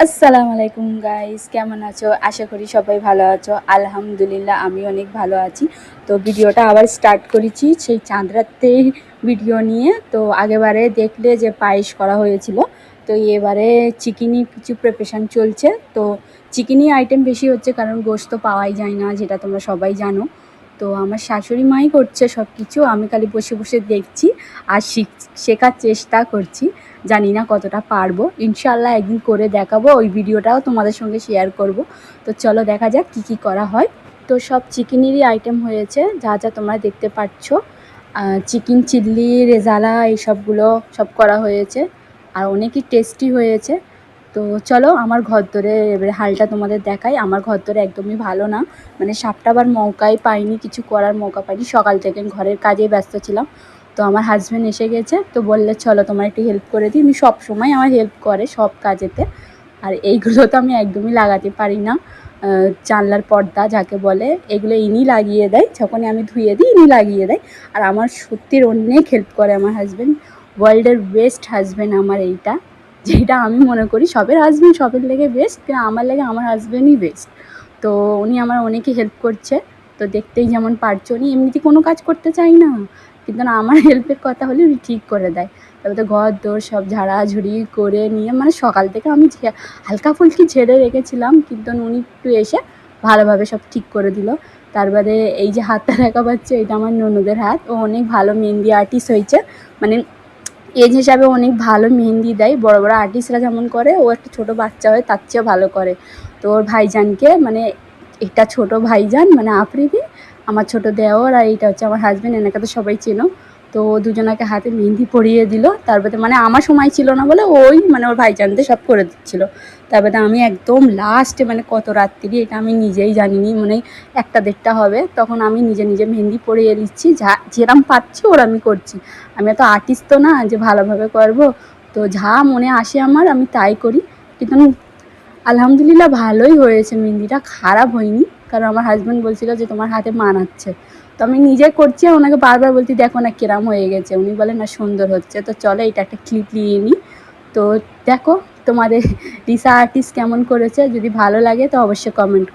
আসসালামু আলাইকুম গাইস, কেমন আছো? আশা করি সবাই ভালো আছো। আলহামদুলিল্লাহ আমি অনেক ভালো আছি। তো ভিডিওটা আবার স্টার্ট করেছি সেই চাঁদ রাতের ভিডিও নিয়ে। তো আগেবারে দেখলে যে পায়েস করা হয়েছিল, তো এবারে চিকেনি কিছু প্রিপারেশান চলছে। তো চিকেনি আইটেম বেশি হচ্ছে কারণ গোশত তো পাওয়াই যায় না, যেটা তোমরা সবাই জানো। তো আমার শাশুড়ি মাই করছে সব কিছু, আমি খালি বসে বসে দেখছি আর শেখার চেষ্টা করছি। জানি না কতটা পারবো, ইনশাআল্লাহ একদিন করে দেখাবো, ওই ভিডিওটাও তোমাদের সঙ্গে শেয়ার করব। তো চলো দেখা যাক কি কি করা হয়। তো সব চিকেনেরই আইটেম হয়েছে, যা যা তোমরা দেখতে পাচ্ছ। চিকেন চিল্লি, রেজালা, এইসবগুলো সব করা হয়েছে আর অনেকই টেস্টি হয়েছে। তো চলো আমার ঘর ধরে এবারে হালটা তোমাদের দেখাই। আমার ঘর ধরে একদমই ভালো না, মানে সাপটাবার মৌকাই পাইনি, কিছু করার মৌকা পাইনি। সকাল থেকে ঘরের কাজে ব্যস্ত ছিলাম। তো আমার হাজব্যান্ড এসে গেছে, তো বললে চলো তোমার একটু হেল্প করে দিই। উনি সবসময় আমার হেল্প করে সব কাজেতে। আর এইগুলো তো আমি একদমই লাগাতে পারি না, জানলার পর্দা যাকে বলে, এগুলো ইনি লাগিয়ে দেয়। যখনই আমি ধুয়ে দিই ইনি লাগিয়ে দেয়। আর আমার সত্যির অনেক হেল্প করে আমার হাজব্যান্ড। ওয়ার্ল্ডের বেস্ট হাজব্যান্ড আমার এইটা, যেটা আমি মনে করি। সবের হাজব্যান্ড সবের লেগে বেস্ট, কিন্তু আমার লেগে আমার হাজব্যান্ডই বেস্ট। তো উনি আমার অনেকই হেল্প করছে। তো দেখতেই যেমন পারছো, উনি এমনিতে কোনো কাজ করতে চাই না, কিন্তু না আমার হেল্পের কথা হলে উনি ঠিক করে দেয়। তারপরে তো ঘর দোর সব ঝাড়াঝুড়ি করে নিয়ে, মানে সকাল থেকে আমি হালকা ফুলকি ঝেড়ে রেখেছিলাম, কিন্তু উনি একটু এসে ভালোভাবে সব ঠিক করে দিল। তারপরে এই যে হাতটা দেখা পাচ্ছে, এটা আমার ননদের হাত। ও অনেক ভালো মেহেন্দি আর্টিস্ট হয়েছে, মানে এজ হিসাবে অনেক ভালো মেহেন্দি দেয়। বড় বড় আর্টিস্টরা যেমন করে, ও একটা ছোটো বাচ্চা হয়ে তার চেয়েও ভালো করে। তো ওর ভাইজানকে, মানে এটা ছোটো ভাইজান মানে আফ্রিদি, আমার ছোটো দেওর, আর এইটা হচ্ছে আমার হাজব্যান্ড। এনাকে তো সবাই চেনো। তো দুজনাকে হাতে মেহেন্দি পরিয়ে দিল। তারপরে মানে আমার সময় ছিল না বলে ওই মানে ওর ভাইজানদের সব করে দিচ্ছিল। তারপরে আমি একদম লাস্টে, মানে কত রাত্রি এটা আমি নিজেই জানিনি, মানে 1টা 1:30 হবে, তখন আমি নিজে নিজে মেহেন্দি পরিয়ে দিচ্ছি। যেরম পারছি ওর আমি করছি। আমি এত আর্টিস্ট তো না যে ভালোভাবে করবো। তো যা মনে আসে আমার আমি তাই করি। কিন্তু আলহামদুলিল্লাহ ভালোই হয়েছে, মেহেন্দিটা খারাপ হয়নি। কারণ আমার হাজব্যান্ড বলছিল যে তোমার হাতে মানাচ্ছে। তো আমি নিজে করছি, ওনাকে বারবার বলছি দেখো না কিরম হয়ে গেছে। উনি বলে না সুন্দর হচ্ছে। তো চলো এটা একটা ক্লিপ নিয়ে নিই। তো দেখো তোমাদের রিসা আর্টিস্ট কেমন করেছে, যদি ভালো লাগে তো অবশ্যই কমেন্ট করো।